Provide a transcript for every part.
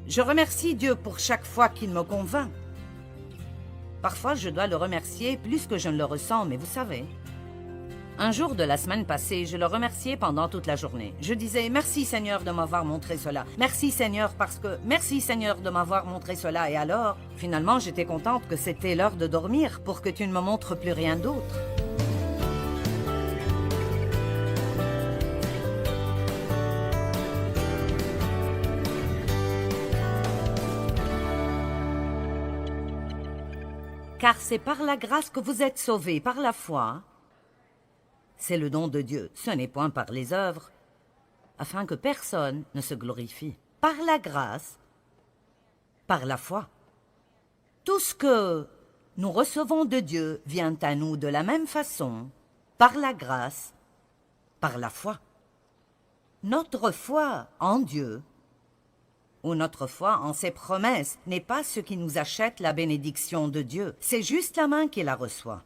Je remercie Dieu pour chaque fois qu'il me convainc. Parfois, je dois le remercier plus que je ne le ressens, mais vous savez. Un jour de la semaine passée, je le remerciais pendant toute la journée. Je disais « Merci Seigneur de m'avoir montré cela. Merci Seigneur parce que... Merci Seigneur de m'avoir montré cela. » Et alors, finalement, j'étais contente que c'était l'heure de dormir pour que tu ne me montres plus rien d'autre. Car c'est par la grâce que vous êtes sauvés, par la foi. C'est le don de Dieu, ce n'est point par les œuvres, afin que personne ne se glorifie. Par la grâce, par la foi. Tout ce que nous recevons de Dieu vient à nous de la même façon, par la grâce, par la foi. Notre foi en Dieu, ou notre foi en ses promesses, n'est pas ce qui nous achète la bénédiction de Dieu, c'est juste la main qui la reçoit.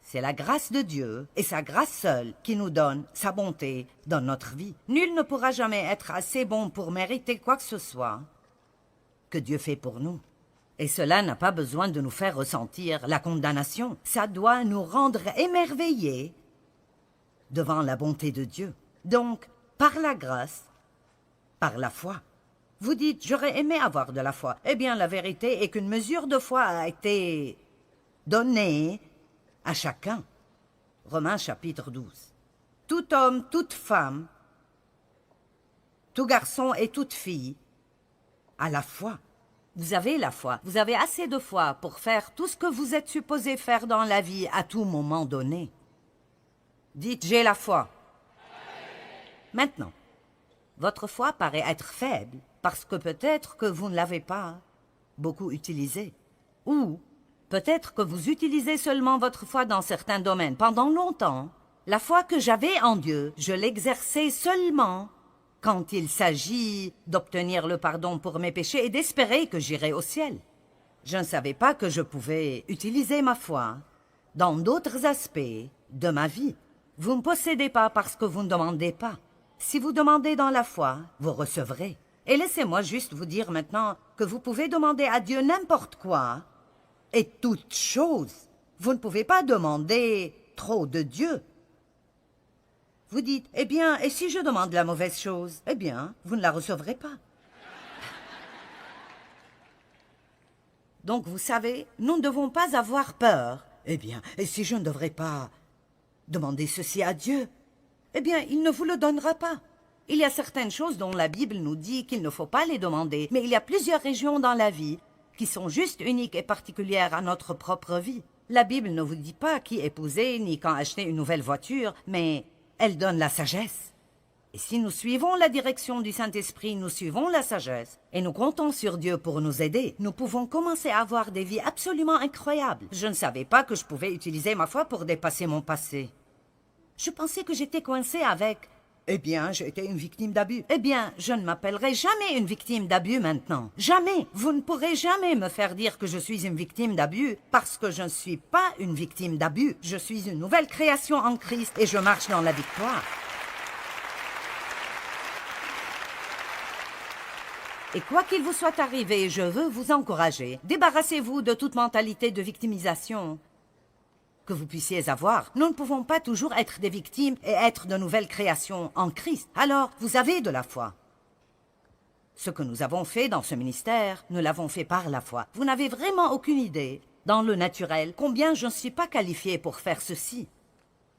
C'est la grâce de Dieu, et sa grâce seule, qui nous donne sa bonté dans notre vie. Nul ne pourra jamais être assez bon pour mériter quoi que ce soit que Dieu fait pour nous. Et cela n'a pas besoin de nous faire ressentir la condamnation. Ça doit nous rendre émerveillés devant la bonté de Dieu. Donc, par la grâce, par la foi. Vous dites, j'aurais aimé avoir de la foi. Eh bien, la vérité est qu'une mesure de foi a été donnée à chacun. Romains chapitre 12. Tout homme, toute femme, tout garçon et toute fille a la foi. Vous avez la foi. Vous avez assez de foi pour faire tout ce que vous êtes supposé faire dans la vie à tout moment donné. Dites, j'ai la foi. Maintenant, votre foi paraît être faible parce que peut-être que vous ne l'avez pas beaucoup utilisée. Ou peut-être que vous utilisez seulement votre foi dans certains domaines. Pendant longtemps, la foi que j'avais en Dieu, je l'exerçais seulement quand il s'agit d'obtenir le pardon pour mes péchés et d'espérer que j'irai au ciel. Je ne savais pas que je pouvais utiliser ma foi dans d'autres aspects de ma vie. Vous ne possédez pas parce que vous ne demandez pas. Si vous demandez dans la foi, vous recevrez. Et laissez-moi juste vous dire maintenant que vous pouvez demander à Dieu n'importe quoi et toute chose. Vous ne pouvez pas demander trop de Dieu. Vous dites, eh bien, et si je demande la mauvaise chose? Eh bien, vous ne la recevrez pas. Donc, vous savez, nous ne devons pas avoir peur. Eh bien, et si je ne devrais pas demander ceci à Dieu? Eh bien, il ne vous le donnera pas. Il y a certaines choses dont la Bible nous dit qu'il ne faut pas les demander, mais il y a plusieurs régions dans la vie qui sont juste uniques et particulières à notre propre vie. La Bible ne vous dit pas qui épouser ni quand acheter une nouvelle voiture, mais elle donne la sagesse. Et si nous suivons la direction du Saint-Esprit, nous suivons la sagesse, et nous comptons sur Dieu pour nous aider, nous pouvons commencer à avoir des vies absolument incroyables. Je ne savais pas que je pouvais utiliser ma foi pour dépasser mon passé. Je pensais que j'étais coincée avec... Eh bien, j'ai été une victime d'abus. Eh bien, je ne m'appellerai jamais une victime d'abus maintenant. Jamais. Vous ne pourrez jamais me faire dire que je suis une victime d'abus parce que je ne suis pas une victime d'abus. Je suis une nouvelle création en Christ et je marche dans la victoire. Et quoi qu'il vous soit arrivé, je veux vous encourager. Débarrassez-vous de toute mentalité de victimisation que vous puissiez avoir. Nous ne pouvons pas toujours être des victimes et être de nouvelles créations en Christ. Alors, vous avez de la foi. Ce que nous avons fait dans ce ministère, nous l'avons fait par la foi. Vous n'avez vraiment aucune idée, dans le naturel, combien je ne suis pas qualifiée pour faire ceci.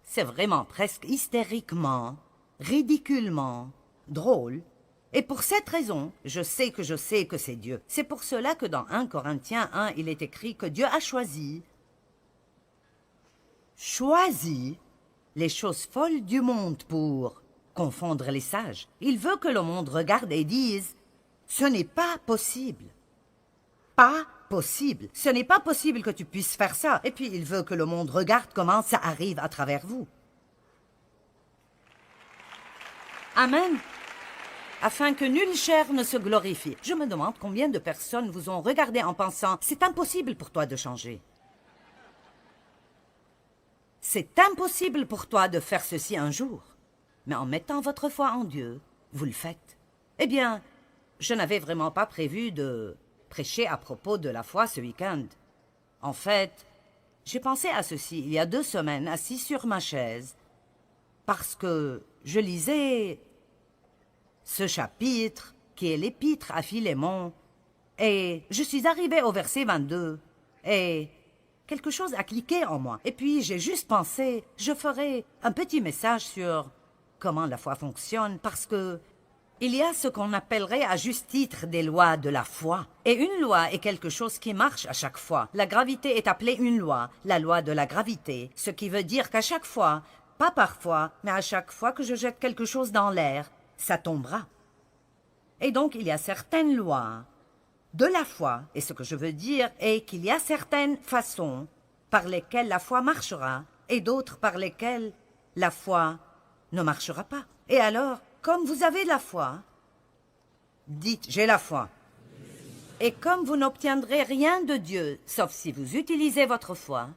C'est vraiment presque hystériquement, ridiculement, drôle. Et pour cette raison, je sais que c'est Dieu. C'est pour cela que dans 1 Corinthiens 1, il est écrit que Dieu a choisi les choses folles du monde pour confondre les sages. Il veut que le monde regarde et dise « Ce n'est pas possible. Pas possible. Ce n'est pas possible que tu puisses faire ça. » Et puis il veut que le monde regarde comment ça arrive à travers vous. Amen. Afin que nulle chair ne se glorifie. Je me demande combien de personnes vous ont regardé en pensant « C'est impossible pour toi de changer. » C'est impossible pour toi de faire ceci un jour. Mais en mettant votre foi en Dieu, vous le faites. Eh bien, je n'avais vraiment pas prévu de prêcher à propos de la foi ce week-end. En fait, j'ai pensé à ceci il y a 2 semaines, assis sur ma chaise, parce que je lisais ce chapitre, qui est l'épître à Philémon, et je suis arrivé au verset 22, et quelque chose a cliqué en moi. Et puis j'ai juste pensé, je ferai un petit message sur comment la foi fonctionne, parce que il y a ce qu'on appellerait à juste titre des lois de la foi. Et une loi est quelque chose qui marche à chaque fois. La gravité est appelée une loi, la loi de la gravité, ce qui veut dire qu'à chaque fois, pas parfois, mais à chaque fois que je jette quelque chose dans l'air, ça tombera. Et donc il y a certaines lois de la foi, et ce que je veux dire est qu'il y a certaines façons par lesquelles la foi marchera, et d'autres par lesquelles la foi ne marchera pas. Et alors, comme vous avez la foi, dites « j'ai la foi ». Et comme vous n'obtiendrez rien de Dieu, sauf si vous utilisez votre foi,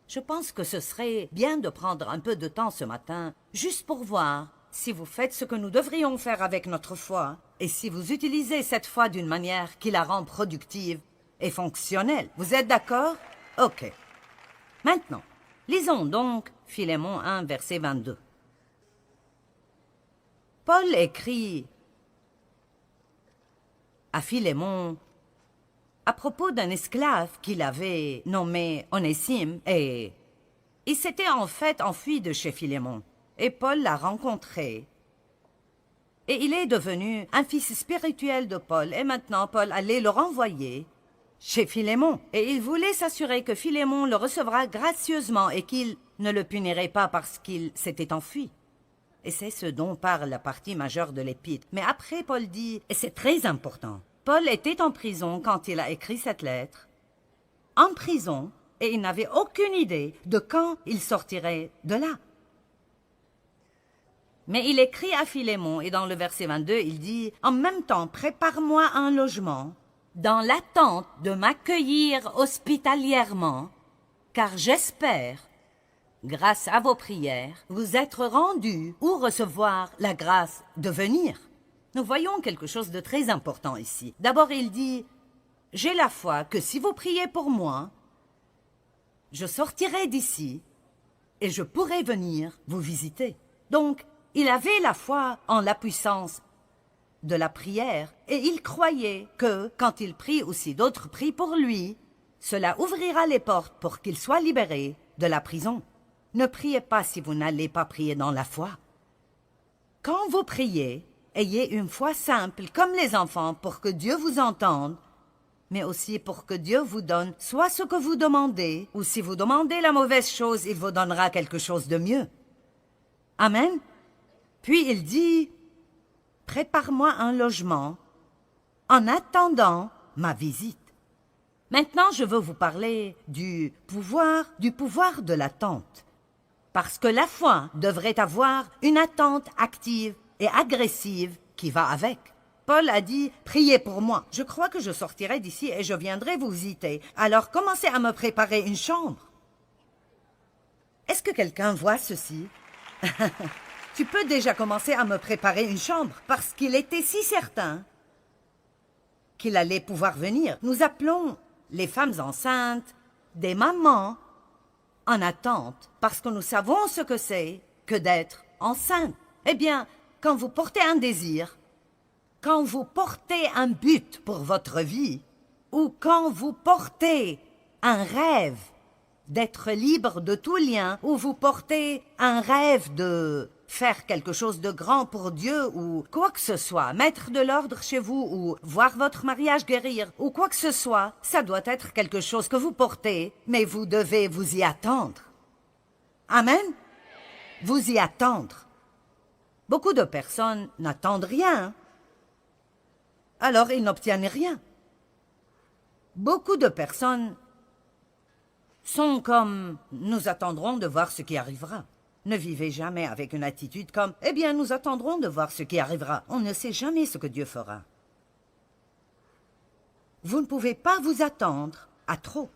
je pense que ce serait bien de prendre un peu de temps ce matin, juste pour voir si vous faites ce que nous devrions faire avec notre foi, et si vous utilisez cette foi d'une manière qui la rend productive et fonctionnelle. Vous êtes d'accord? Ok. Maintenant, lisons donc Philémon 1, verset 22. Paul écrit à Philémon à propos d'un esclave qu'il avait nommé Onésime, et il s'était en fait enfui de chez Philémon, et Paul l'a rencontré. Et il est devenu un fils spirituel de Paul, et maintenant Paul allait le renvoyer chez Philémon. Et il voulait s'assurer que Philémon le recevra gracieusement et qu'il ne le punirait pas parce qu'il s'était enfui. Et c'est ce dont parle la partie majeure de l'épître. Mais après, Paul dit, et c'est très important, Paul était en prison quand il a écrit cette lettre, en prison, et il n'avait aucune idée de quand il sortirait de là. Mais il écrit à Philémon, et dans le verset 22, il dit « En même temps, prépare-moi un logement, dans l'attente de m'accueillir hospitalièrement, car j'espère, grâce à vos prières, vous être rendu ou recevoir la grâce de venir. » Nous voyons quelque chose de très important ici. D'abord, il dit « J'ai la foi que si vous priez pour moi, je sortirai d'ici et je pourrai venir vous visiter. » Donc, il avait la foi en la puissance de la prière et il croyait que, quand il prie ou si d'autres prient pour lui, cela ouvrira les portes pour qu'il soit libéré de la prison. Ne priez pas si vous n'allez pas prier dans la foi. Quand vous priez, ayez une foi simple comme les enfants pour que Dieu vous entende, mais aussi pour que Dieu vous donne soit ce que vous demandez, ou si vous demandez la mauvaise chose, il vous donnera quelque chose de mieux. Amen. Puis il dit, « Prépare-moi un logement en attendant ma visite. » Maintenant, je veux vous parler du pouvoir de l'attente. Parce que la foi devrait avoir une attente active et agressive qui va avec. Paul a dit « Priez pour moi. Je crois que je sortirai d'ici et je viendrai vous visiter. Alors commencez à me préparer une chambre. » Est-ce que quelqu'un voit ceci? Tu peux déjà commencer à me préparer une chambre parce qu'il était si certain qu'il allait pouvoir venir. Nous appelons les femmes enceintes des mamans en attente parce que nous savons ce que c'est que d'être enceinte. Eh bien, quand vous portez un désir, quand vous portez un but pour votre vie, ou quand vous portez un rêve d'être libre de tout lien, ou vous portez un rêve de faire quelque chose de grand pour Dieu, ou quoi que ce soit, mettre de l'ordre chez vous, ou voir votre mariage guérir, ou quoi que ce soit, ça doit être quelque chose que vous portez, mais vous devez vous y attendre. Amen? Vous y attendre. Beaucoup de personnes n'attendent rien, alors ils n'obtiennent rien. Beaucoup de personnes sont comme « nous attendrons de voir ce qui arrivera ». Ne vivez jamais avec une attitude comme « eh bien, nous attendrons de voir ce qui arrivera ». On ne sait jamais ce que Dieu fera. Vous ne pouvez pas vous attendre à trop.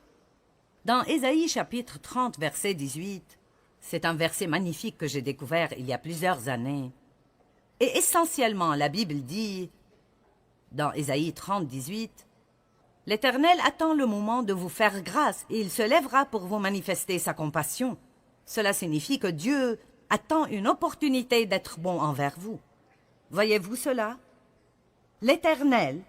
Dans Ésaïe chapitre 30, verset 18, c'est un verset magnifique que j'ai découvert il y a plusieurs années. Et essentiellement, la Bible dit dans Ésaïe 30, 18, « L'Éternel attend le moment de vous faire grâce et il se lèvera pour vous manifester sa compassion. » Cela signifie que Dieu attend une opportunité d'être bon envers vous. Voyez-vous cela? L'Éternel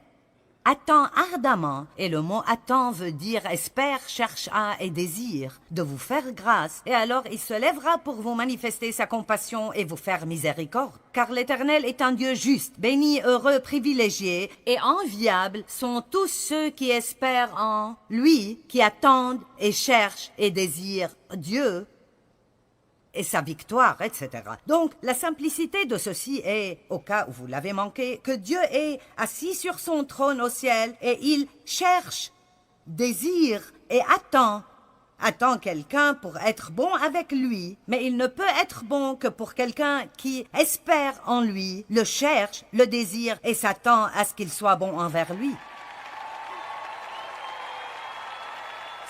attend ardemment, et le mot attend veut dire espère, cherche à et désire, de vous faire grâce, et alors il se lèvera pour vous manifester sa compassion et vous faire miséricorde. Car l'Éternel est un Dieu juste, béni, heureux, privilégié, et enviable sont tous ceux qui espèrent en lui, qui attendent et cherchent et désirent Dieu et sa victoire, etc. Donc, la simplicité de ceci est, au cas où vous l'avez manqué, que Dieu est assis sur son trône au ciel et il cherche, désire et attend quelqu'un pour être bon avec lui, mais il ne peut être bon que pour quelqu'un qui espère en lui, le cherche, le désire et s'attend à ce qu'il soit bon envers lui.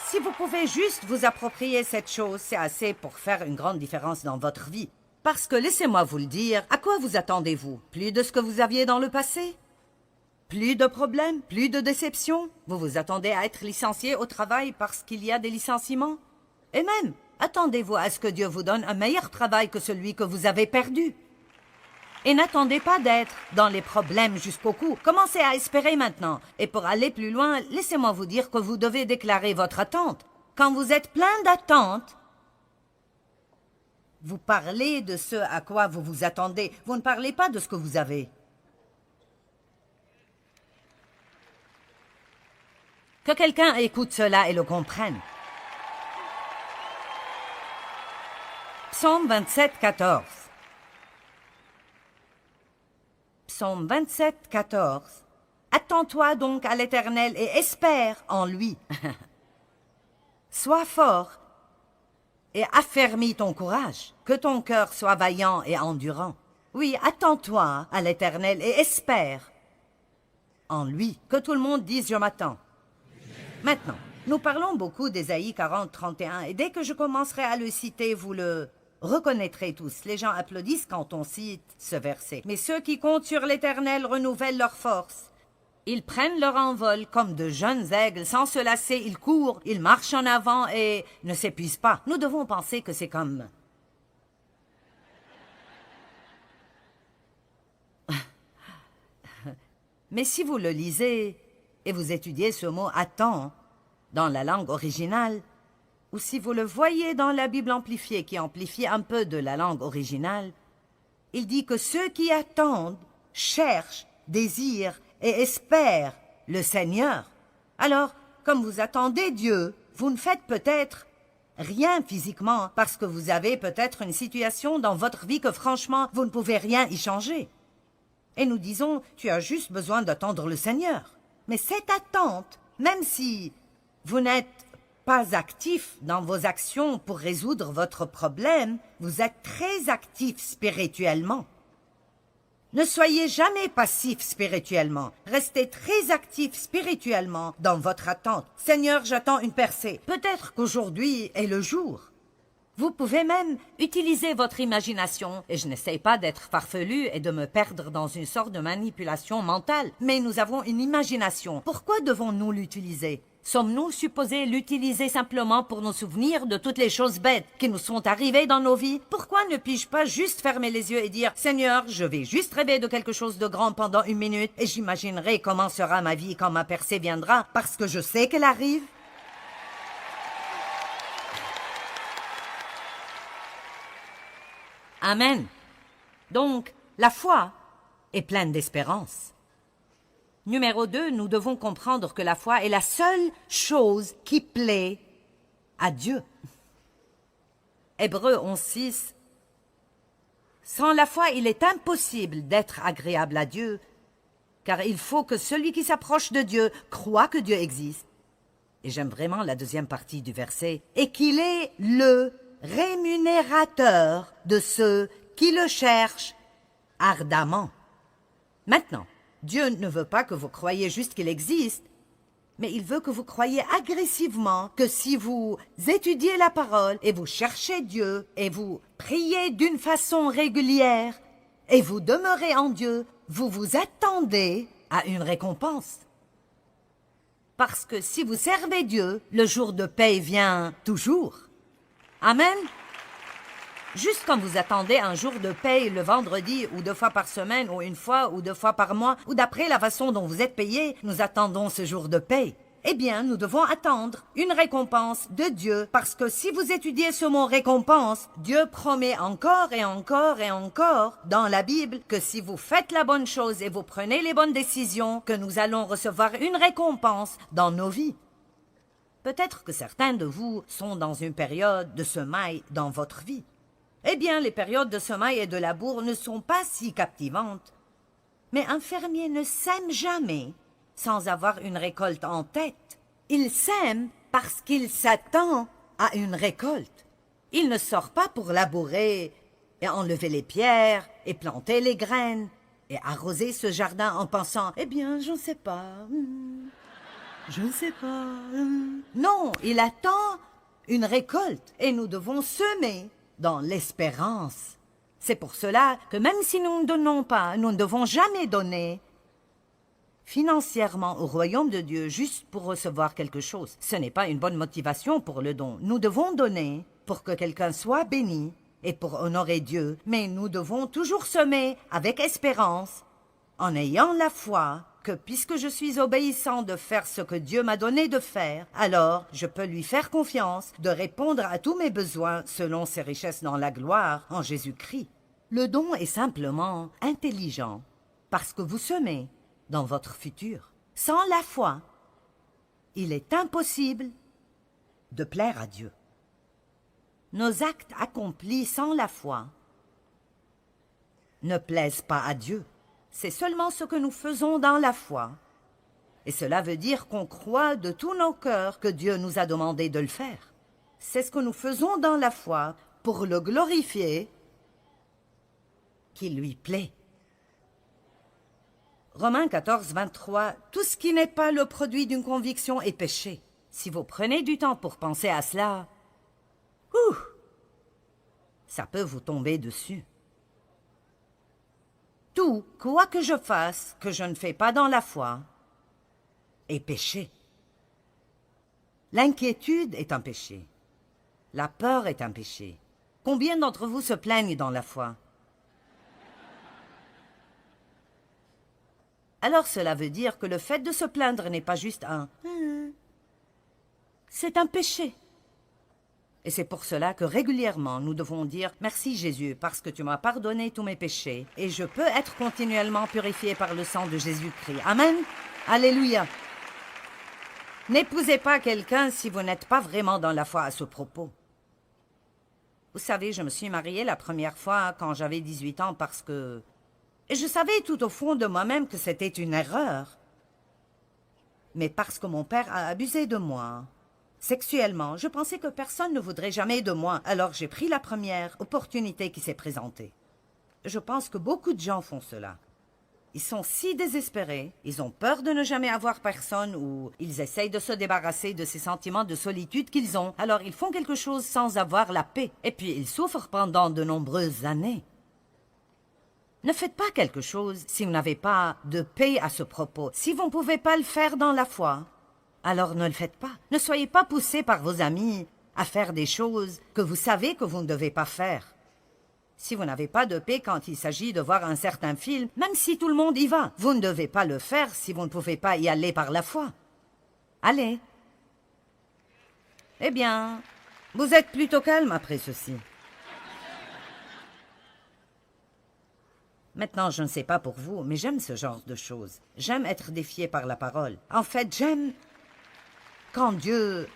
Si vous pouvez juste vous approprier cette chose, c'est assez pour faire une grande différence dans votre vie. Parce que, laissez-moi vous le dire, à quoi vous attendez-vous? Plus de ce que vous aviez dans le passé? Plus de problèmes? Plus de déceptions? Vous vous attendez à être licencié au travail parce qu'il y a des licenciements? Et même, attendez-vous à ce que Dieu vous donne un meilleur travail que celui que vous avez perdu? Et n'attendez pas d'être dans les problèmes jusqu'au cou. Commencez à espérer maintenant. Et pour aller plus loin, laissez-moi vous dire que vous devez déclarer votre attente. Quand vous êtes plein d'attente, vous parlez de ce à quoi vous vous attendez. Vous ne parlez pas de ce que vous avez. Que quelqu'un écoute cela et le comprenne. Psaume 27, 14. Psaume 27, 14. Attends-toi donc à l'Éternel et espère en lui. Sois fort et affermis ton courage, que ton cœur soit vaillant et endurant. Oui, attends-toi à l'Éternel et espère en lui. Que tout le monde dise « Je m'attends ». Maintenant, nous parlons beaucoup d'Ésaïe 40, 31, et dès que je commencerai à le citer, vous le reconnaîtrez tous. Les gens applaudissent quand on cite ce verset. Mais ceux qui comptent sur l'Éternel renouvellent leur force. Ils prennent leur envol comme de jeunes aigles. Sans se lasser, ils courent, ils marchent en avant et ne s'épuisent pas. Nous devons penser que c'est comme... Mais si vous le lisez et vous étudiez ce mot « attend » dans la langue originale, ou si vous le voyez dans la Bible amplifiée qui amplifie un peu de la langue originale, il dit que ceux qui attendent, cherchent, désirent et espèrent le Seigneur. Alors, comme vous attendez Dieu, vous ne faites peut-être rien physiquement parce que vous avez peut-être une situation dans votre vie que franchement, vous ne pouvez rien y changer. Et nous disons, tu as juste besoin d'attendre le Seigneur. Mais cette attente, même si vous n'êtes pas actif dans vos actions pour résoudre votre problème, vous êtes très actif spirituellement. Ne soyez jamais passif spirituellement. Restez très actif spirituellement dans votre attente. Seigneur, j'attends une percée. Peut-être qu'aujourd'hui est le jour. Vous pouvez même utiliser votre imagination, et je n'essaie pas d'être farfelu et de me perdre dans une sorte de manipulation mentale, mais nous avons une imagination. Pourquoi devons-nous l'utiliser? Sommes-nous supposés l'utiliser simplement pour nous souvenir de toutes les choses bêtes qui nous sont arrivées dans nos vies? Pourquoi ne puis-je pas juste fermer les yeux et dire « Seigneur, je vais juste rêver de quelque chose de grand pendant 1 minute et j'imaginerai comment sera ma vie quand ma percée viendra parce que je sais qu'elle arrive ?» Amen. Donc, la foi est pleine d'espérance. Numéro 2, nous devons comprendre que la foi est la seule chose qui plaît à Dieu. Hébreux 11:6. Sans la foi, il est impossible d'être agréable à Dieu, car il faut que celui qui s'approche de Dieu croit que Dieu existe. Et j'aime vraiment la deuxième partie du verset. Et qu'il est le rémunérateur de ceux qui le cherchent ardemment. Maintenant, Dieu ne veut pas que vous croyiez juste qu'il existe, mais il veut que vous croyiez agressivement que si vous étudiez la parole et vous cherchez Dieu et vous priez d'une façon régulière et vous demeurez en Dieu, vous vous attendez a une récompense. Parce que si vous servez Dieu, le jour de paye vient toujours. Amen. Juste quand vous attendez un jour de paye le vendredi ou 2 fois par semaine ou 1 fois ou 2 fois par mois ou d'après la façon dont vous êtes payé, nous attendons ce jour de paye. Eh bien, nous devons attendre une récompense de Dieu parce que si vous étudiez ce mot récompense, Dieu promet encore et encore et encore dans la Bible que si vous faites la bonne chose et vous prenez les bonnes décisions, que nous allons recevoir une récompense dans nos vies. Peut-être que certains de vous sont dans une période de semaille dans votre vie. Eh bien, les périodes de semaille et de labour ne sont pas si captivantes. Mais un fermier ne sème jamais sans avoir une récolte en tête. Il sème parce qu'il s'attend à une récolte. Il ne sort pas pour labourer et enlever les pierres et planter les graines et arroser ce jardin en pensant « Eh bien, je ne sais pas, je ne sais pas. » Non, il attend une récolte et nous devons semer dans l'espérance. C'est pour cela que même si nous ne donnons pas, nous ne devons jamais donner financièrement au royaume de Dieu juste pour recevoir quelque chose. Ce n'est pas une bonne motivation pour le don. Nous devons donner pour que quelqu'un soit béni et pour honorer Dieu, mais nous devons toujours semer avec espérance, en ayant la foi que puisque je suis obéissant de faire ce que Dieu m'a donné de faire, alors je peux lui faire confiance de répondre à tous mes besoins selon ses richesses dans la gloire en Jésus-Christ. Le don est simplement intelligent parce que vous semez dans votre futur. Sans la foi, il est impossible de plaire à Dieu. Nos actes accomplis sans la foi ne plaisent pas à Dieu. C'est seulement ce que nous faisons dans la foi. Et cela veut dire qu'on croit de tous nos cœurs que Dieu nous a demandé de le faire. C'est ce que nous faisons dans la foi pour le glorifier, qui lui plaît. Romains 14, 23, « Tout ce qui n'est pas le produit d'une conviction est péché. » Si vous prenez du temps pour penser à cela, ça peut vous tomber dessus. Tout, quoi que je fasse, que je ne fais pas dans la foi, est péché. L'inquiétude est un péché. La peur est un péché. Combien d'entre vous se plaignent dans la foi? Alors cela veut dire que le fait de se plaindre n'est pas juste un « c'est un péché ». Et c'est pour cela que régulièrement nous devons dire « Merci Jésus, parce que tu m'as pardonné tous mes péchés et je peux être continuellement purifié par le sang de Jésus-Christ. » Amen. Alléluia. N'épousez pas quelqu'un si vous n'êtes pas vraiment dans la foi à ce propos. Vous savez, je me suis mariée la première fois quand j'avais 18 ans parce que... Et je savais tout au fond de moi-même que c'était une erreur. Mais parce que mon père a abusé de moi, sexuellement, je pensais que personne ne voudrait jamais de moi. Alors j'ai pris la première opportunité qui s'est présentée. Je pense que beaucoup de gens font cela. Ils sont si désespérés, ils ont peur de ne jamais avoir personne ou ils essayent de se débarrasser de ces sentiments de solitude qu'ils ont. Alors ils font quelque chose sans avoir la paix. Et puis ils souffrent pendant de nombreuses années. Ne faites pas quelque chose si vous n'avez pas de paix à ce propos. Si vous ne pouvez pas le faire dans la foi, alors ne le faites pas. Ne soyez pas poussés par vos amis à faire des choses que vous savez que vous ne devez pas faire. Si vous n'avez pas de paix quand il s'agit de voir un certain film, même si tout le monde y va, vous ne devez pas le faire si vous ne pouvez pas y aller par la foi. Allez. Eh bien, vous êtes plutôt calme après ceci. Maintenant, je ne sais pas pour vous, mais j'aime ce genre de choses. J'aime être défié par la parole. En fait, j'aime quand Dieu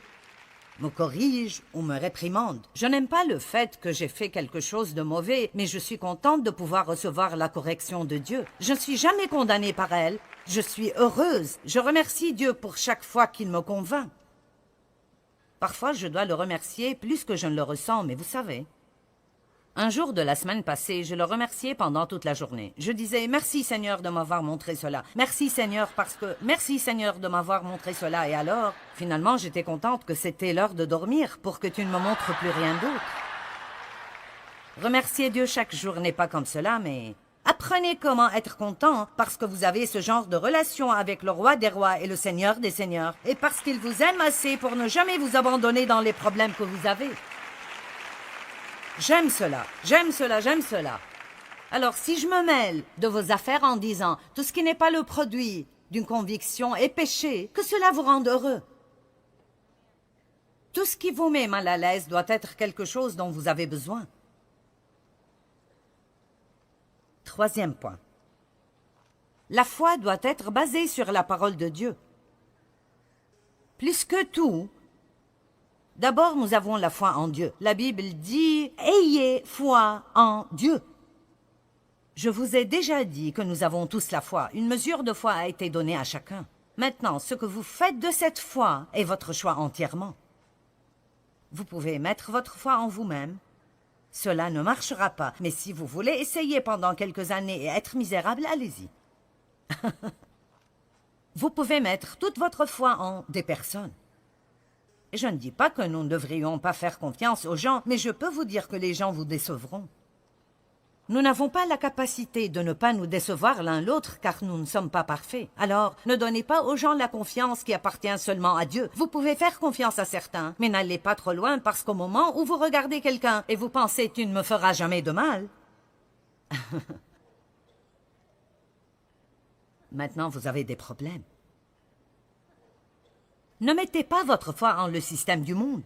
me corrige ou me réprimande. Je n'aime pas le fait que j'ai fait quelque chose de mauvais, mais je suis contente de pouvoir recevoir la correction de Dieu. Je ne suis jamais condamnée par elle. Je suis heureuse. Je remercie Dieu pour chaque fois qu'il me convainc. Parfois, je dois le remercier plus que je ne le ressens, mais vous savez... Un jour de la semaine passée, je le remerciais pendant toute la journée. Je disais « Merci Seigneur de m'avoir montré cela. Merci Seigneur parce que... Merci Seigneur de m'avoir montré cela. » Et alors, finalement, j'étais contente que c'était l'heure de dormir pour que tu ne me montres plus rien d'autre. Remercier Dieu chaque jour n'est pas comme cela, mais Apprenez comment être content parce que vous avez ce genre de relation avec le roi des rois et le seigneur des seigneurs, et parce qu'il vous aime assez pour ne jamais vous abandonner dans les problèmes que vous avez. J'aime cela, j'aime cela, j'aime cela. Alors si je me mêle de vos affaires en disant tout ce qui n'est pas le produit d'une conviction est péché, que cela vous rende heureux. Tout ce qui vous met mal à l'aise doit être quelque chose dont vous avez besoin. Troisième point. La foi doit être basée sur la parole de Dieu. Plus que tout, d'abord nous avons la foi en Dieu. La Bible dit « Ayez foi en Dieu ». Je vous ai déjà dit que nous avons tous la foi. Une mesure de foi a été donnée à chacun. Maintenant, ce que vous faites de cette foi est votre choix entièrement. Vous pouvez mettre votre foi en vous-même. Cela ne marchera pas, mais si vous voulez essayer pendant quelques années et être misérable, allez-y. Vous pouvez mettre toute votre foi en des personnes. Et je ne dis pas que nous ne devrions pas faire confiance aux gens, mais je peux vous dire que les gens vous décevront. Nous n'avons pas la capacité de ne pas nous décevoir l'un l'autre car nous ne sommes pas parfaits. Alors, ne donnez pas aux gens la confiance qui appartient seulement à Dieu. Vous pouvez faire confiance à certains, mais n'allez pas trop loin parce qu'au moment où vous regardez quelqu'un et vous pensez « tu ne me feras jamais de mal », maintenant vous avez des problèmes. Ne mettez pas votre foi en le système du monde.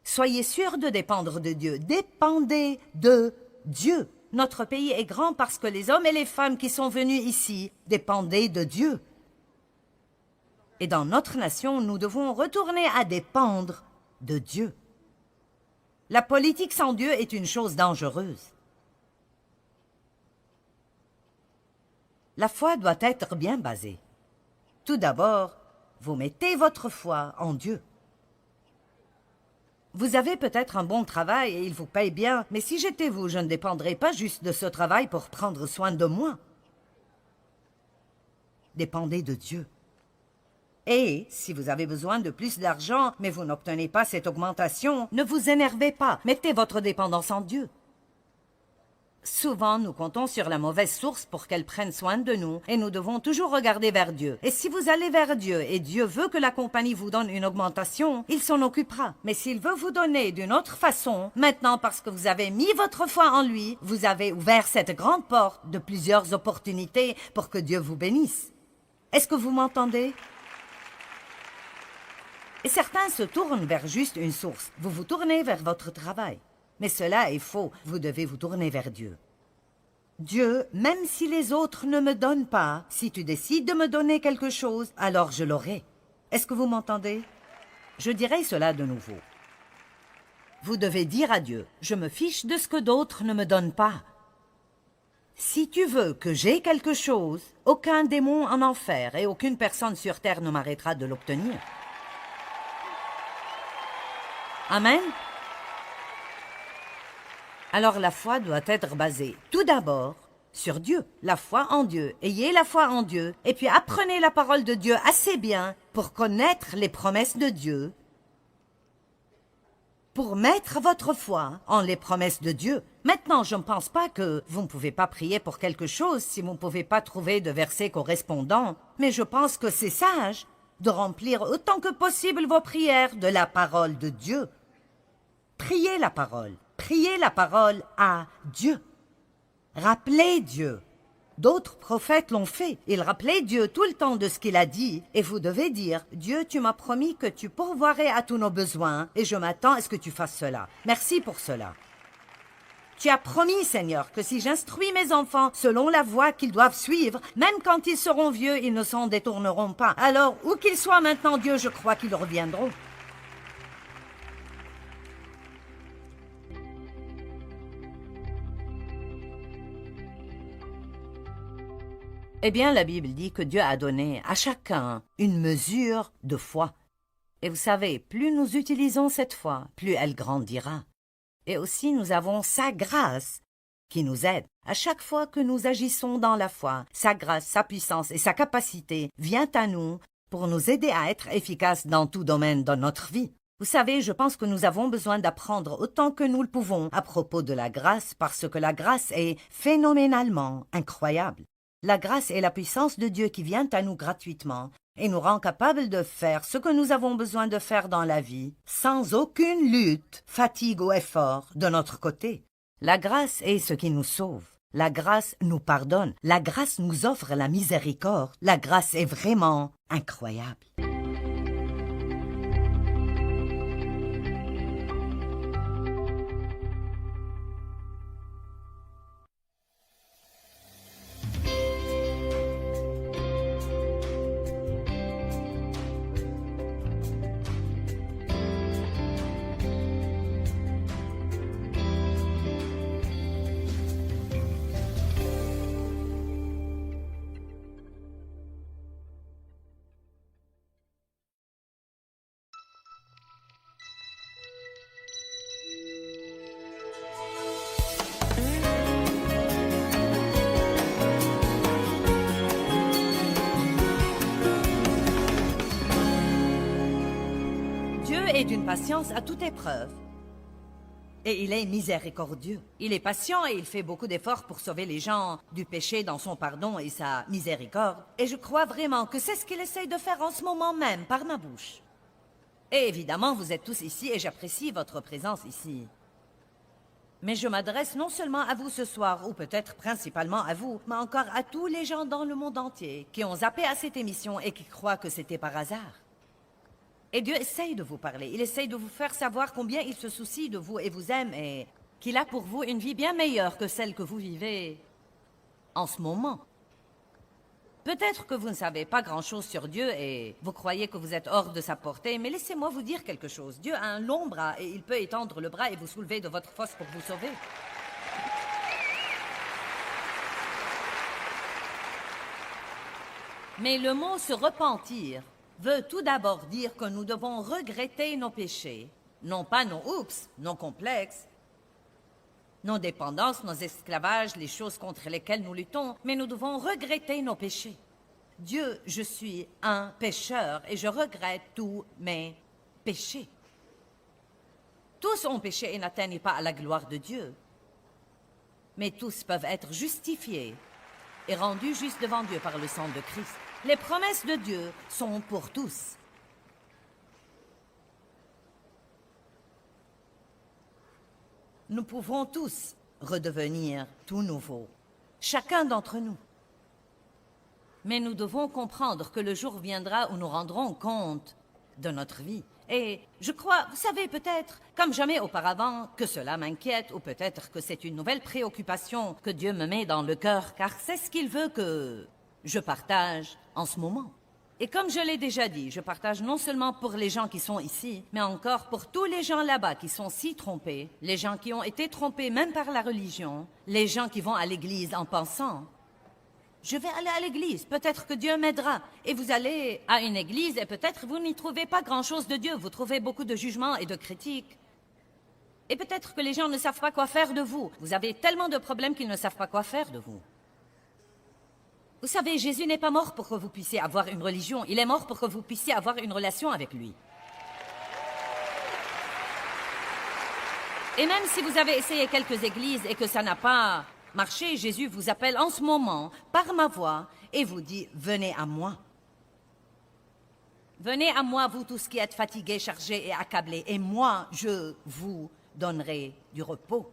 Soyez sûr de dépendre de Dieu. Dépendez de Dieu. Notre pays est grand parce que les hommes et les femmes qui sont venus ici dépendaient de Dieu. Et dans notre nation, nous devons retourner à dépendre de Dieu. La politique sans Dieu est une chose dangereuse. La foi doit être bien basée. Tout d'abord, vous mettez votre foi en Dieu. Vous avez peut-être un bon travail et il vous paye bien, mais si j'étais vous, je ne dépendrais pas juste de ce travail pour prendre soin de moi. Dépendez de Dieu. Et si vous avez besoin de plus d'argent, mais vous n'obtenez pas cette augmentation, ne vous énervez pas, mettez votre dépendance en Dieu. Souvent, nous comptons sur la mauvaise source pour qu'elle prenne soin de nous et nous devons toujours regarder vers Dieu. Et si vous allez vers Dieu et Dieu veut que la compagnie vous donne une augmentation, il s'en occupera. Mais s'il veut vous donner d'une autre façon, maintenant parce que vous avez mis votre foi en lui, vous avez ouvert cette grande porte de plusieurs opportunités pour que Dieu vous bénisse. Est-ce que vous m'entendez? Et certains se tournent vers juste une source. Vous vous tournez vers votre travail. Mais cela est faux. Vous devez vous tourner vers Dieu. Dieu, même si les autres ne me donnent pas, si tu décides de me donner quelque chose, alors je l'aurai. Est-ce que vous m'entendez? Je dirai cela de nouveau. Vous devez dire à Dieu, je me fiche de ce que d'autres ne me donnent pas. Si tu veux que j'aie quelque chose, aucun démon en enfer et aucune personne sur terre ne m'arrêtera de l'obtenir. Amen. Alors la foi doit être basée tout d'abord sur Dieu, la foi en Dieu. Ayez la foi en Dieu et puis apprenez la parole de Dieu assez bien pour connaître les promesses de Dieu, pour mettre votre foi en les promesses de Dieu. Maintenant, je ne pense pas que vous ne pouvez pas prier pour quelque chose si vous ne pouvez pas trouver de versets correspondants, mais je pense que c'est sage de remplir autant que possible vos prières de la parole de Dieu. Priez la parole. Priez la parole à Dieu. Rappelez Dieu. D'autres prophètes l'ont fait. Ils rappelaient Dieu tout le temps de ce qu'il a dit. Et vous devez dire, Dieu, tu m'as promis que tu pourvoirais à tous nos besoins et je m'attends à ce que tu fasses cela. Merci pour cela. Tu as promis, Seigneur, que si j'instruis mes enfants selon la voie qu'ils doivent suivre, même quand ils seront vieux, ils ne s'en détourneront pas. Alors, où qu'ils soient maintenant, Dieu, je crois qu'ils reviendront. Eh bien, la Bible dit que Dieu a donné à chacun une mesure de foi. Et vous savez, plus nous utilisons cette foi, plus elle grandira. Et aussi, nous avons sa grâce qui nous aide. À chaque fois que nous agissons dans la foi, sa grâce, sa puissance et sa capacité viennent à nous pour nous aider à être efficaces dans tout domaine de notre vie. Vous savez, je pense que nous avons besoin d'apprendre autant que nous le pouvons à propos de la grâce, parce que la grâce est phénoménalement incroyable. La grâce est la puissance de Dieu qui vient à nous gratuitement et nous rend capables de faire ce que nous avons besoin de faire dans la vie, sans aucune lutte, fatigue ou effort de notre côté. La grâce est ce qui nous sauve. La grâce nous pardonne. La grâce nous offre la miséricorde. La grâce est vraiment incroyable. Et d'une patience à toute épreuve. Et il est miséricordieux. Il est patient et il fait beaucoup d'efforts pour sauver les gens du péché dans son pardon et sa miséricorde. Et je crois vraiment que c'est ce qu'il essaye de faire en ce moment même par ma bouche. Et évidemment, vous êtes tous ici et j'apprécie votre présence ici. Mais je m'adresse non seulement à vous ce soir, ou peut-être principalement à vous, mais encore à tous les gens dans le monde entier qui ont zappé à cette émission et qui croient que c'était par hasard. Et Dieu essaye de vous parler, il essaye de vous faire savoir combien il se soucie de vous et vous aime et qu'il a pour vous une vie bien meilleure que celle que vous vivez en ce moment. Peut-être que vous ne savez pas grand-chose sur Dieu et vous croyez que vous êtes hors de sa portée, mais laissez-moi vous dire quelque chose. Dieu a un long bras et il peut étendre le bras et vous soulever de votre fosse pour vous sauver. Mais le mot « se repentir » veut tout d'abord dire que nous devons regretter nos péchés, non pas nos oups, nos complexes, nos dépendances, nos esclavages, les choses contre lesquelles nous luttons, mais nous devons regretter nos péchés. Dieu, je suis un pécheur et je regrette tous mes péchés. Tous ont péché et n'atteignent pas à la gloire de Dieu, mais tous peuvent être justifiés et rendus justes devant Dieu par le sang de Christ. Les promesses de Dieu sont pour tous. Nous pouvons tous redevenir tout nouveau, chacun d'entre nous. Mais nous devons comprendre que le jour viendra où nous rendrons compte de notre vie. Et je crois, vous savez peut-être, comme jamais auparavant, que cela m'inquiète, ou peut-être que c'est une nouvelle préoccupation que Dieu me met dans le cœur, car c'est ce qu'il veut que je partage en ce moment. Et comme je l'ai déjà dit, je partage non seulement pour les gens qui sont ici, mais encore pour tous les gens là-bas qui sont si trompés, les gens qui ont été trompés même par la religion, les gens qui vont à l'église en pensant « Je vais aller à l'église, peut-être que Dieu m'aidera. » Et vous allez à une église et peut-être vous n'y trouvez pas grand-chose de Dieu, vous trouvez beaucoup de jugements et de critiques. Et peut-être que les gens ne savent pas quoi faire de vous. Vous avez tellement de problèmes qu'ils ne savent pas quoi faire de vous. Vous savez, Jésus n'est pas mort pour que vous puissiez avoir une religion, il est mort pour que vous puissiez avoir une relation avec lui. Et même si vous avez essayé quelques églises et que ça n'a pas marché, Jésus vous appelle en ce moment, par ma voix, et vous dit « Venez à moi ». Venez à moi, vous tous qui êtes fatigués, chargés et accablés, et moi, je vous donnerai du repos.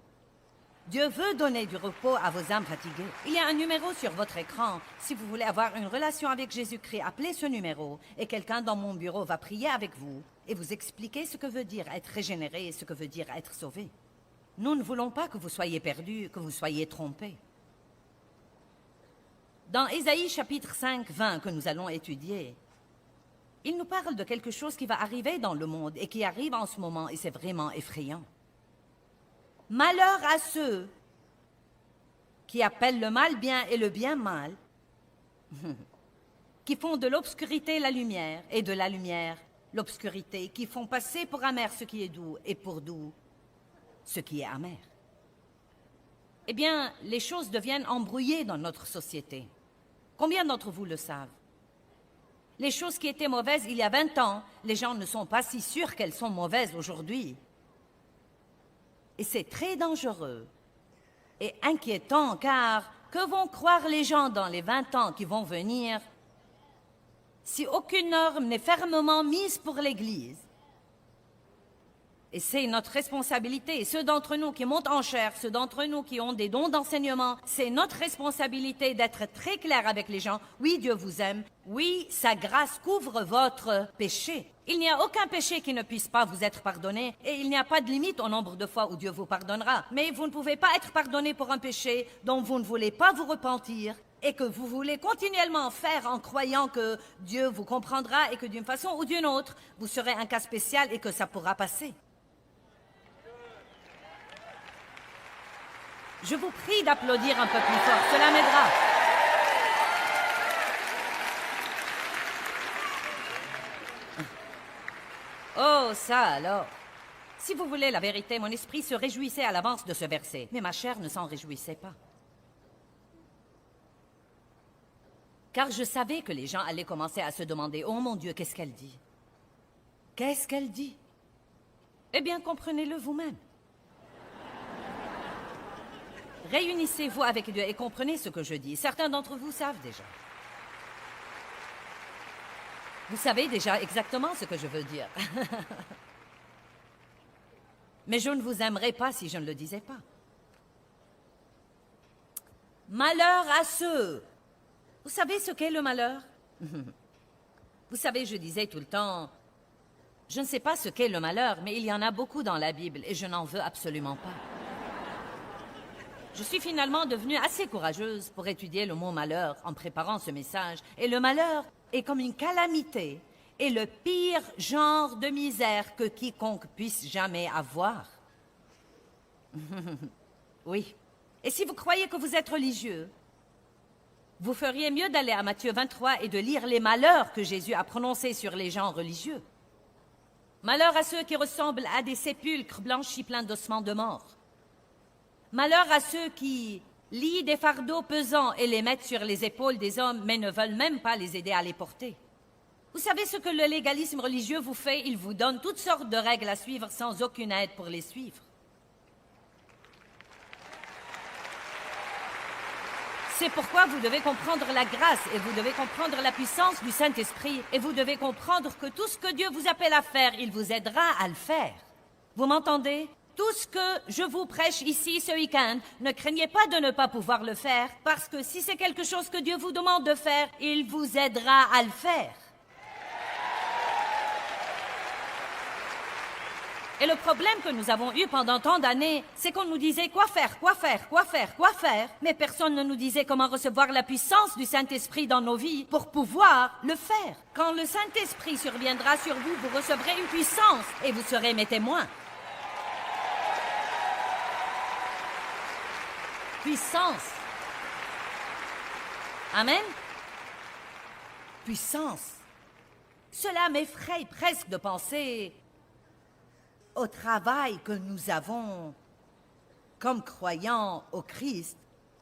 Dieu veut donner du repos à vos âmes fatiguées. Il y a un numéro sur votre écran. Si vous voulez avoir une relation avec Jésus-Christ, appelez ce numéro et quelqu'un dans mon bureau va prier avec vous et vous expliquer ce que veut dire être régénéré et ce que veut dire être sauvé. Nous ne voulons pas que vous soyez perdus, que vous soyez trompés. Dans Ésaïe chapitre 5, 20 que nous allons étudier, il nous parle de quelque chose qui va arriver dans le monde et qui arrive en ce moment et c'est vraiment effrayant. Malheur à ceux qui appellent le mal bien et le bien mal, qui font de l'obscurité la lumière et de la lumière l'obscurité, qui font passer pour amer ce qui est doux et pour doux ce qui est amer. Eh bien, les choses deviennent embrouillées dans notre société. Combien d'entre vous le savent? Les choses qui étaient mauvaises il y a 20 ans, les gens ne sont pas si sûrs qu'elles sont mauvaises aujourd'hui. Et c'est très dangereux et inquiétant, car que vont croire les gens dans les 20 ans qui vont venir si aucune norme n'est fermement mise pour l'Église? Et c'est notre responsabilité. Ceux d'entre nous qui montent en chair, ceux d'entre nous qui ont des dons d'enseignement, c'est notre responsabilité d'être très clair avec les gens. Oui, Dieu vous aime. Oui, sa grâce couvre votre péché. Il n'y a aucun péché qui ne puisse pas vous être pardonné et il n'y a pas de limite au nombre de fois où Dieu vous pardonnera. Mais vous ne pouvez pas être pardonné pour un péché dont vous ne voulez pas vous repentir et que vous voulez continuellement faire en croyant que Dieu vous comprendra et que d'une façon ou d'une autre, vous serez un cas spécial et que ça pourra passer. Je vous prie d'applaudir un peu plus fort, cela m'aidera. Oh, ça alors. Si vous voulez la vérité, mon esprit se réjouissait à l'avance de ce verset, mais ma chair ne s'en réjouissait pas. Car je savais que les gens allaient commencer à se demander « Oh mon Dieu, qu'est-ce qu'elle dit? Qu'est-ce qu'elle dit ?» Eh bien, comprenez-le vous-même. Réunissez-vous avec Dieu et comprenez ce que je dis. Certains d'entre vous savent déjà. Vous savez déjà exactement ce que je veux dire. Mais je ne vous aimerais pas si je ne le disais pas. Malheur à ceux. Vous savez ce qu'est le malheur? Vous savez, je disais tout le temps, je ne sais pas ce qu'est le malheur, mais il y en a beaucoup dans la Bible et je n'en veux absolument pas. Je suis finalement devenue assez courageuse pour étudier le mot malheur en préparant ce message. Et le malheur est comme une calamité et le pire genre de misère que quiconque puisse jamais avoir. Oui. Et si vous croyez que vous êtes religieux, vous feriez mieux d'aller à Matthieu 23 et de lire les malheurs que Jésus a prononcés sur les gens religieux. Malheur à ceux qui ressemblent à des sépulcres blanchis pleins d'ossements de mort. Malheur à ceux qui lient des fardeaux pesants et les mettent sur les épaules des hommes, mais ne veulent même pas les aider à les porter. Vous savez ce que le légalisme religieux vous fait? Il vous donne toutes sortes de règles à suivre sans aucune aide pour les suivre. C'est pourquoi vous devez comprendre la grâce et vous devez comprendre la puissance du Saint-Esprit et vous devez comprendre que tout ce que Dieu vous appelle à faire, il vous aidera à le faire. Vous m'entendez? Tout ce que je vous prêche ici ce week-end, ne craignez pas de ne pas pouvoir le faire, parce que si c'est quelque chose que Dieu vous demande de faire, il vous aidera à le faire. Et le problème que nous avons eu pendant tant d'années, c'est qu'on nous disait quoi faire, quoi faire, quoi faire, quoi faire, mais personne ne nous disait comment recevoir la puissance du Saint-Esprit dans nos vies pour pouvoir le faire. Quand le Saint-Esprit surviendra sur vous, vous recevrez une puissance et vous serez mes témoins. Puissance. Amen. Puissance. Cela m'effraie presque de penser au travail que nous avons comme croyants au Christ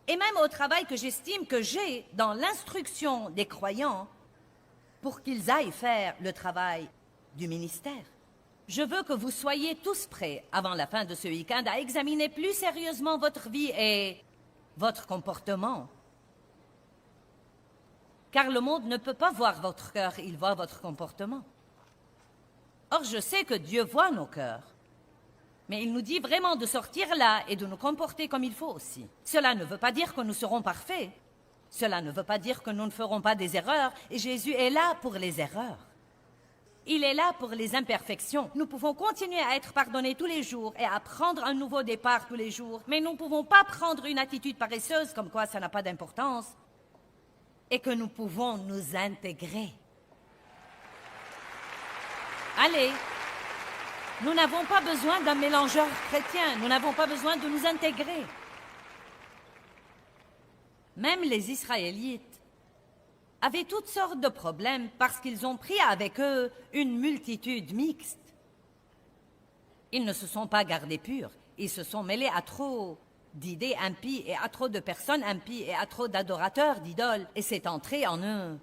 et même au travail que j'estime que j'ai dans l'instruction des croyants pour qu'ils aillent faire le travail du ministère. Je veux que vous soyez tous prêts avant la fin de ce week-end à examiner plus sérieusement votre vie et votre comportement. Car le monde ne peut pas voir votre cœur, il voit votre comportement. Or, je sais que Dieu voit nos cœurs. Mais il nous dit vraiment de sortir là et de nous comporter comme il faut aussi. Cela ne veut pas dire que nous serons parfaits. Cela ne veut pas dire que nous ne ferons pas des erreurs. Et Jésus est là pour les erreurs. Il est là pour les imperfections. Nous pouvons continuer à être pardonnés tous les jours et à prendre un nouveau départ tous les jours. Mais nous ne pouvons pas prendre une attitude paresseuse comme quoi ça n'a pas d'importance. Et que nous pouvons nous intégrer. Allez, nous n'avons pas besoin d'un mélangeur chrétien, nous n'avons pas besoin de nous intégrer. Même les Israélites avaient toutes sortes de problèmes parce qu'ils ont pris avec eux une multitude mixte. Ils ne se sont pas gardés purs, ils se sont mêlés à trop d'idées impies et à trop de personnes impies et à trop d'adorateurs d'idoles, et c'est entré en eux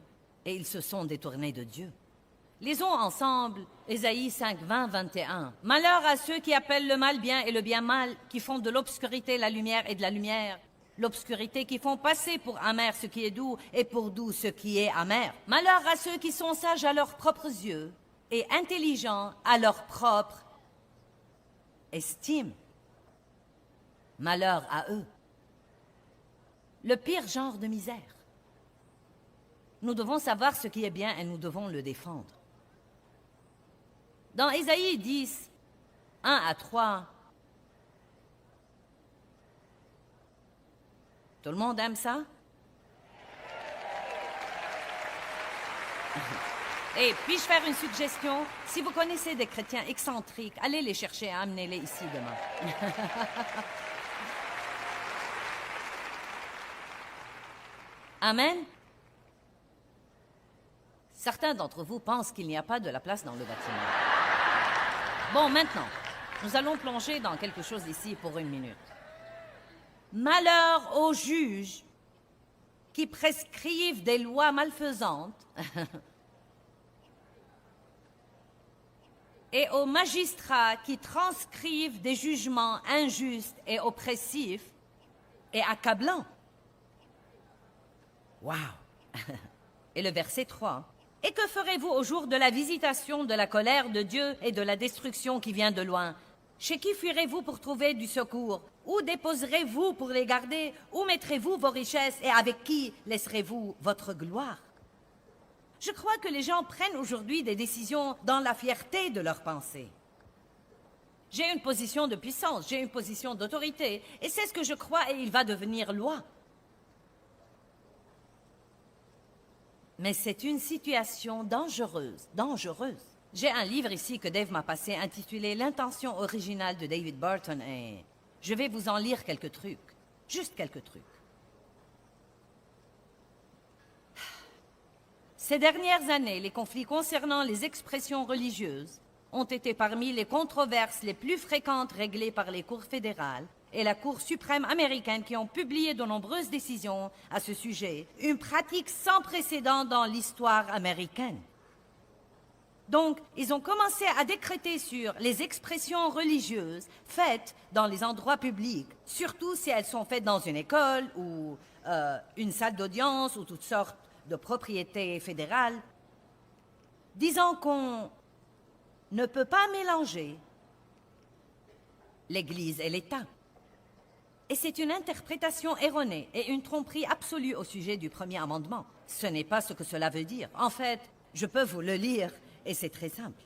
et ils se sont détournés de Dieu. Lisons ensemble Ésaïe 5, 20, 21. « Malheur à ceux qui appellent le mal bien et le bien mal, qui font de l'obscurité la lumière et de la lumière, l'obscurité qui font passer pour amer ce qui est doux et pour doux ce qui est amer. Malheur à ceux qui sont sages à leurs propres yeux et intelligents à leur propre estime. Malheur à eux. » Le pire genre de misère. Nous devons savoir ce qui est bien et nous devons le défendre. Dans Ésaïe 10, 1 à 3, tout le monde aime ça? Et puis-je faire une suggestion? Si vous connaissez des chrétiens excentriques, allez les chercher et amenez-les ici demain. Amen? Certains d'entre vous pensent qu'il n'y a pas de la place dans le bâtiment. Bon, maintenant, nous allons plonger dans quelque chose ici pour 1 minute. Malheur aux juges qui prescrivent des lois malfaisantes et aux magistrats qui transcrivent des jugements injustes et oppressifs et accablants. Wow! Et le verset 3. « Et que ferez-vous au jour de la visitation de la colère de Dieu et de la destruction qui vient de loin? Chez qui fuirez-vous pour trouver du secours? Où déposerez-vous pour les garder? Où mettrez-vous vos richesses? Et avec qui laisserez-vous votre gloire? » Je crois que les gens prennent aujourd'hui des décisions dans la fierté de leurs pensées. J'ai une position de puissance, j'ai une position d'autorité, et c'est ce que je crois et il va devenir loi. Mais c'est une situation dangereuse, dangereuse. J'ai un livre ici que Dave m'a passé intitulé « L'intention originale de David Burton » et je vais vous en lire quelques trucs, juste quelques trucs. Ces dernières années, les conflits concernant les expressions religieuses ont été parmi les controverses les plus fréquentes réglées par les cours fédérales et la Cour suprême américaine qui ont publié de nombreuses décisions à ce sujet, une pratique sans précédent dans l'histoire américaine. Donc, ils ont commencé à décréter sur les expressions religieuses faites dans les endroits publics, surtout si elles sont faites dans une école ou une salle d'audience ou toutes sortes de propriétés fédérales, disant qu'on ne peut pas mélanger l'Église et l'État. Et c'est une interprétation erronée et une tromperie absolue au sujet du premier amendement. Ce n'est pas ce que cela veut dire. En fait, je peux vous le lire et c'est très simple.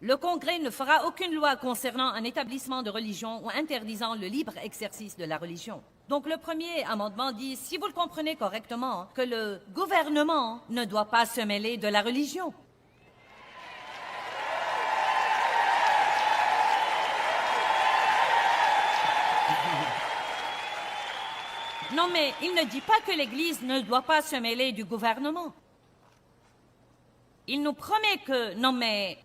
Le Congrès ne fera aucune loi concernant un établissement de religion ou interdisant le libre exercice de la religion. Donc le premier amendement dit, si vous le comprenez correctement, que le gouvernement ne doit pas se mêler de la religion. Non, mais il ne dit pas que l'Église ne doit pas se mêler du gouvernement. Il nous promet que, non mais,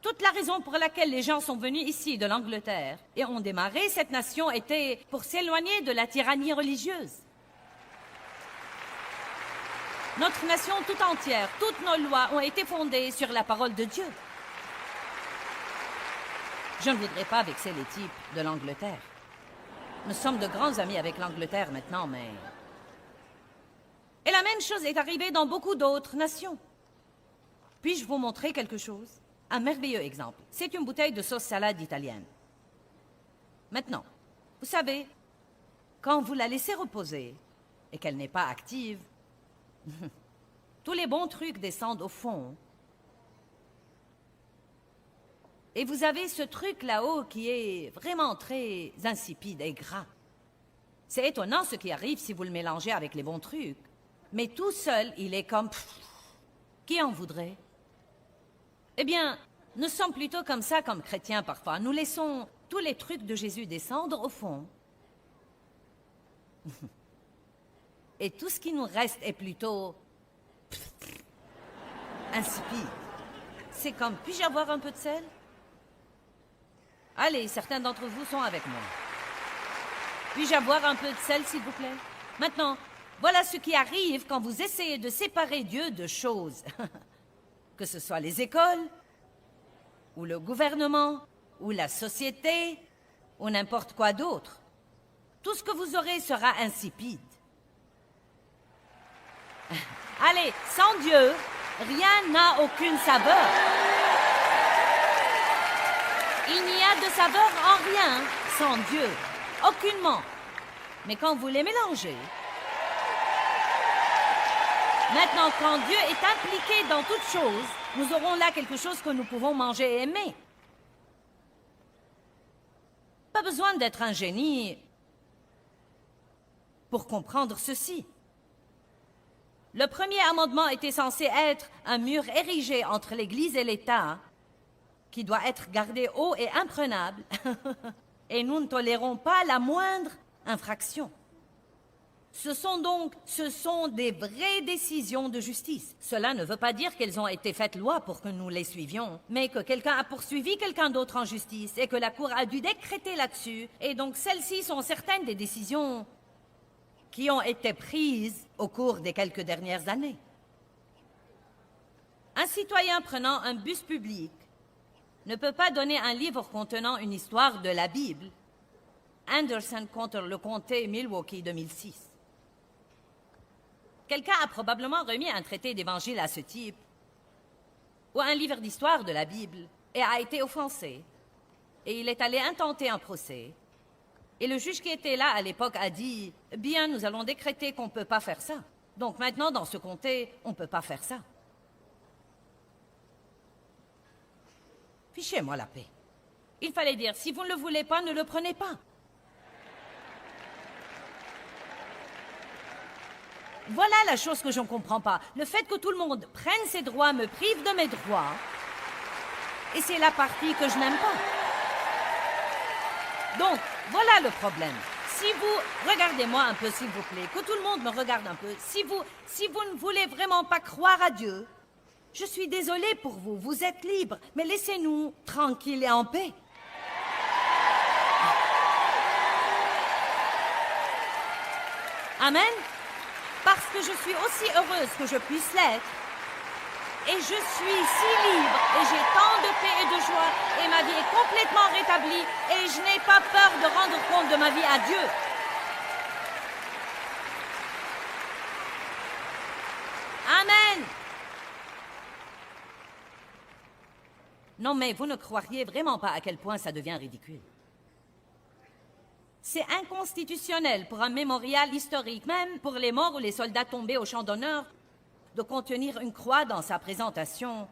toute la raison pour laquelle les gens sont venus ici de l'Angleterre et ont démarré cette nation était pour s'éloigner de la tyrannie religieuse. Notre nation tout entière, toutes nos lois ont été fondées sur la parole de Dieu. Je ne voudrais pas vexer les types de l'Angleterre. Nous sommes de grands amis avec l'Angleterre maintenant, mais... Et la même chose est arrivée dans beaucoup d'autres nations. Puis-je vous montrer quelque chose? Un merveilleux exemple. C'est une bouteille de sauce salade italienne. Maintenant, vous savez, quand vous la laissez reposer et qu'elle n'est pas active, tous les bons trucs descendent au fond. Et vous avez ce truc là-haut qui est vraiment très insipide et gras. C'est étonnant ce qui arrive si vous le mélangez avec les bons trucs. Mais tout seul, il est comme... Qui en voudrait? Eh bien, nous sommes plutôt comme ça comme chrétiens parfois. Nous laissons tous les trucs de Jésus descendre au fond. Et tout ce qui nous reste est plutôt... insipide. C'est comme, puis-je avoir un peu de sel? Allez, certains d'entre vous sont avec moi. Puis-je avoir un peu de sel, s'il vous plaît? Maintenant, voilà ce qui arrive quand vous essayez de séparer Dieu de choses. Que ce soit les écoles, ou le gouvernement, ou la société, ou n'importe quoi d'autre. Tout ce que vous aurez sera insipide. Allez, sans Dieu, rien n'a aucune saveur. Il n'y a de saveur en rien sans Dieu, aucunement. Mais quand vous les mélangez... Maintenant, quand Dieu est impliqué dans toute chose, nous aurons là quelque chose que nous pouvons manger et aimer. Pas besoin d'être un génie pour comprendre ceci. Le premier amendement était censé être un mur érigé entre l'Église et l'État, qui doit être gardé haut et imprenable, et nous ne tolérons pas la moindre infraction. Ce sont des vraies décisions de justice. Cela ne veut pas dire qu'elles ont été faites loi pour que nous les suivions, mais que quelqu'un a poursuivi quelqu'un d'autre en justice et que la Cour a dû décréter là-dessus. Et donc celles-ci sont certaines des décisions qui ont été prises au cours des quelques dernières années. Un citoyen prenant un bus public ne peut pas donner un livre contenant une histoire de la Bible. Anderson contre le comté Milwaukee 2006. Quelqu'un a probablement remis un traité d'évangile à ce type, ou un livre d'histoire de la Bible, et a été offensé. Et il est allé intenter un procès. Et le juge qui était là à l'époque a dit « Bien, nous allons décréter qu'on ne peut pas faire ça. Donc maintenant, dans ce comté, on ne peut pas faire ça. » Fichez-moi la paix. Il fallait dire « Si vous ne le voulez pas, ne le prenez pas. » Voilà la chose que je ne comprends pas. Le fait que tout le monde prenne ses droits me prive de mes droits. Et c'est la partie que je n'aime pas. Donc, voilà le problème. Si vous... Regardez-moi un peu, s'il vous plaît. Que tout le monde me regarde un peu. Si vous ne voulez vraiment pas croire à Dieu, je suis désolée pour vous. Vous êtes libre. Mais laissez-nous tranquilles et en paix. Amen. Parce que je suis aussi heureuse que je puisse l'être. Et je suis si libre, et j'ai tant de paix et de joie, et ma vie est complètement rétablie, et je n'ai pas peur de rendre compte de ma vie à Dieu. Amen. Non, mais vous ne croiriez vraiment pas à quel point ça devient ridicule. C'est inconstitutionnel pour un mémorial historique, même pour les morts ou les soldats tombés au champ d'honneur, de contenir une croix dans sa présentation,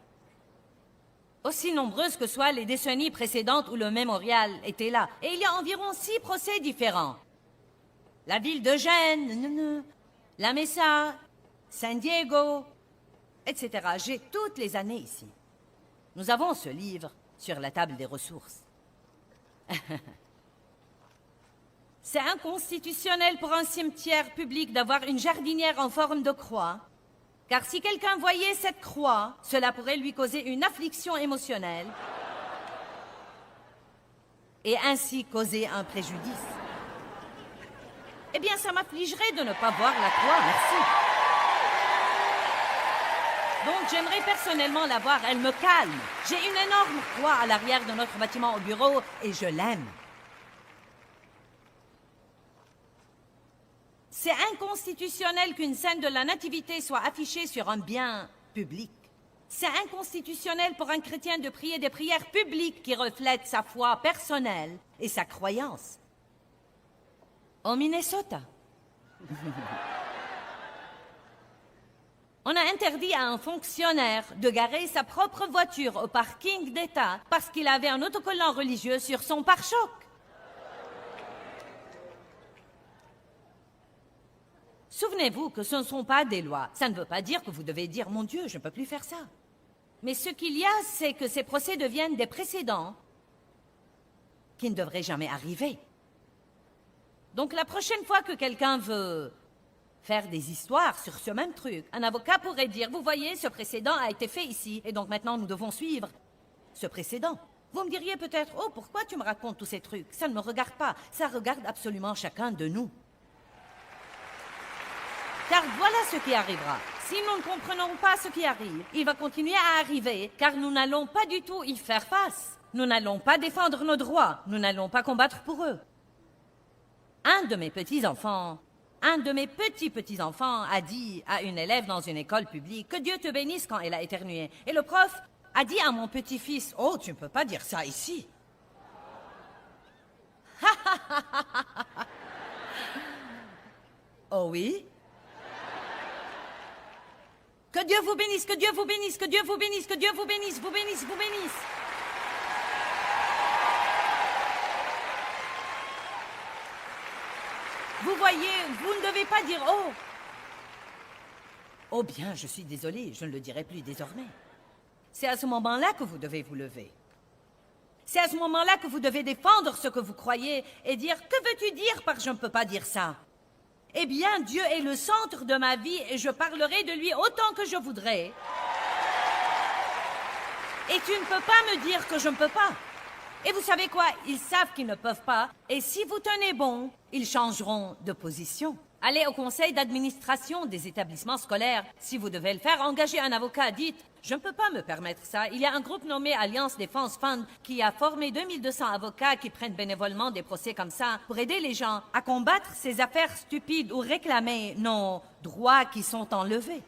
aussi nombreuse que soient les décennies précédentes où le mémorial était là. Et il y a environ 6 procès différents. La ville de Gênes, La Mesa, San Diego, etc. J'ai toutes les années ici. Nous avons ce livre sur la table des ressources. C'est inconstitutionnel pour un cimetière public d'avoir une jardinière en forme de croix, car si quelqu'un voyait cette croix, cela pourrait lui causer une affliction émotionnelle et ainsi causer un préjudice. Eh bien, ça m'affligerait de ne pas voir la croix, merci. Donc, j'aimerais personnellement la voir, elle me calme. J'ai une énorme croix à l'arrière de notre bâtiment au bureau et je l'aime. C'est inconstitutionnel qu'une scène de la Nativité soit affichée sur un bien public. C'est inconstitutionnel pour un chrétien de prier des prières publiques qui reflètent sa foi personnelle et sa croyance. Au Minnesota. On a interdit à un fonctionnaire de garer sa propre voiture au parking d'État parce qu'il avait un autocollant religieux sur son pare-choc. Souvenez-vous que ce ne sont pas des lois. Ça ne veut pas dire que vous devez dire « Mon Dieu, je ne peux plus faire ça ». Mais ce qu'il y a, c'est que ces procès deviennent des précédents qui ne devraient jamais arriver. Donc la prochaine fois que quelqu'un veut faire des histoires sur ce même truc, un avocat pourrait dire « Vous voyez, ce précédent a été fait ici, et donc maintenant nous devons suivre ce précédent ». Vous me diriez peut-être, oh, pourquoi tu me racontes tous ces trucs? Ça ne me regarde pas, ça regarde absolument chacun de nous. Car voilà ce qui arrivera. Si nous ne comprenons pas ce qui arrive, il va continuer à arriver, car nous n'allons pas du tout y faire face. Nous n'allons pas défendre nos droits, nous n'allons pas combattre pour eux. Un de mes petits-enfants a dit à une élève dans une école publique que Dieu te bénisse quand elle a éternué. Et le prof a dit à mon petit-fils, oh, tu ne peux pas dire ça ici. Oh oui? Que Dieu vous bénisse, que Dieu vous bénisse, que Dieu vous bénisse, que Dieu vous bénisse, vous bénisse, vous bénisse. Vous voyez, vous ne devez pas dire « Oh !» Oh bien, je suis désolée, je ne le dirai plus désormais. C'est à ce moment-là que vous devez vous lever. C'est à ce moment-là que vous devez défendre ce que vous croyez et dire « Que veux-tu dire par « je ne peux pas dire ça » ?» Eh bien, Dieu est le centre de ma vie et je parlerai de lui autant que je voudrais. Et tu ne peux pas me dire que je ne peux pas. Et vous savez quoi? Ils savent qu'ils ne peuvent pas. Et si vous tenez bon, ils changeront de position. Allez au conseil d'administration des établissements scolaires. Si vous devez le faire, engagez un avocat. Dites, je ne peux pas me permettre ça. Il y a un groupe nommé Alliance Défense Fund qui a formé 2200 avocats qui prennent bénévolement des procès comme ça pour aider les gens à combattre ces affaires stupides ou réclamer nos droits qui sont enlevés.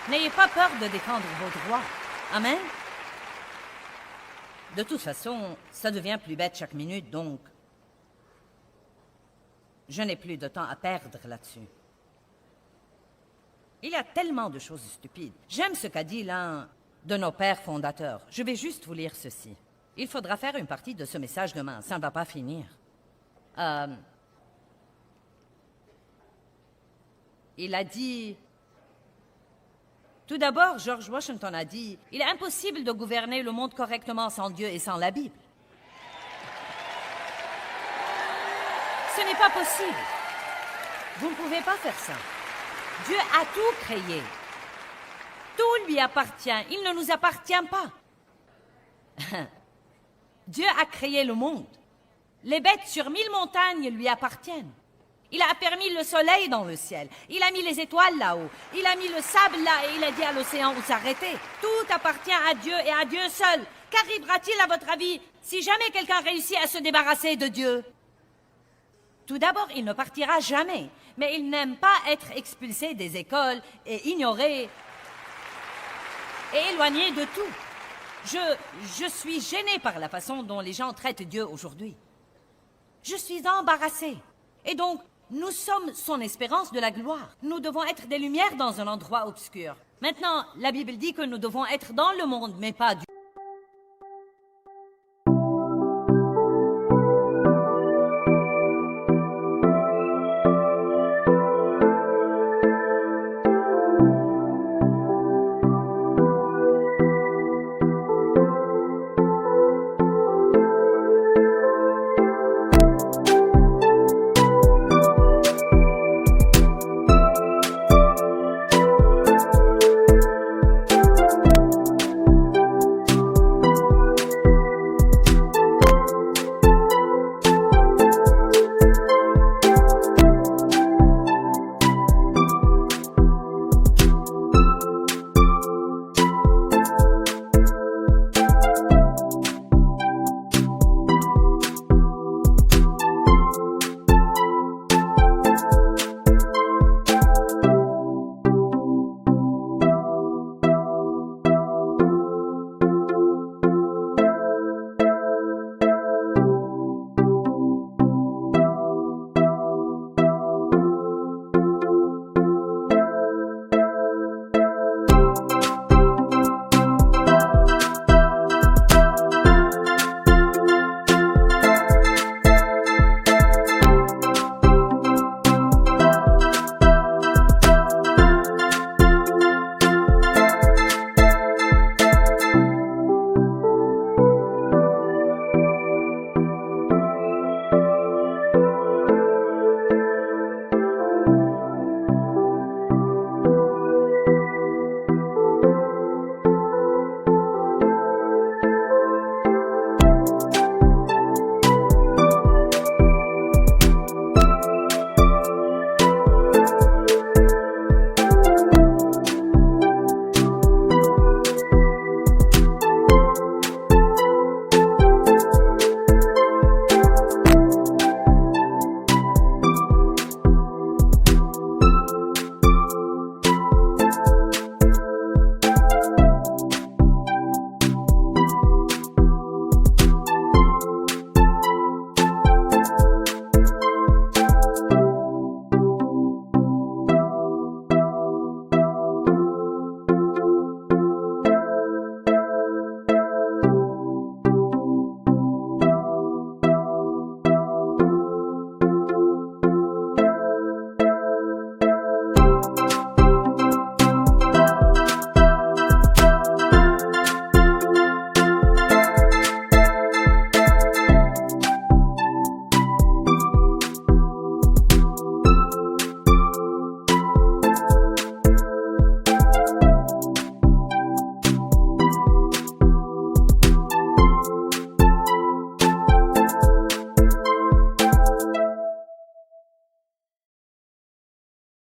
N'ayez pas peur de défendre vos droits. Amen. De toute façon, ça devient plus bête chaque minute, donc je n'ai plus de temps à perdre là-dessus. Il y a tellement de choses stupides. J'aime ce qu'a dit l'un de nos pères fondateurs. Je vais juste vous lire ceci. Il faudra faire une partie de ce message demain, ça ne va pas finir. Il a dit... Tout d'abord, George Washington a dit « Il est impossible de gouverner le monde correctement sans Dieu et sans la Bible. » Ce n'est pas possible. Vous ne pouvez pas faire ça. Dieu a tout créé. Tout lui appartient. Il ne nous appartient pas. Dieu a créé le monde. Les bêtes sur 1000 montagnes lui appartiennent. Il a permis le soleil dans le ciel. Il a mis les étoiles là-haut. Il a mis le sable là et il a dit à l'océan où s'arrêter. Tout appartient à Dieu et à Dieu seul. Qu'arrivera-t-il à votre avis si jamais quelqu'un réussit à se débarrasser de Dieu? Tout d'abord, il ne partira jamais. Mais il n'aime pas être expulsé des écoles et ignoré et éloigné de tout. Je suis gênée par la façon dont les gens traitent Dieu aujourd'hui. Je suis embarrassée. Et donc, nous sommes son espérance de la gloire. Nous devons être des lumières dans un endroit obscur. Maintenant, la Bible dit que nous devons être dans le monde, mais pas Dieu.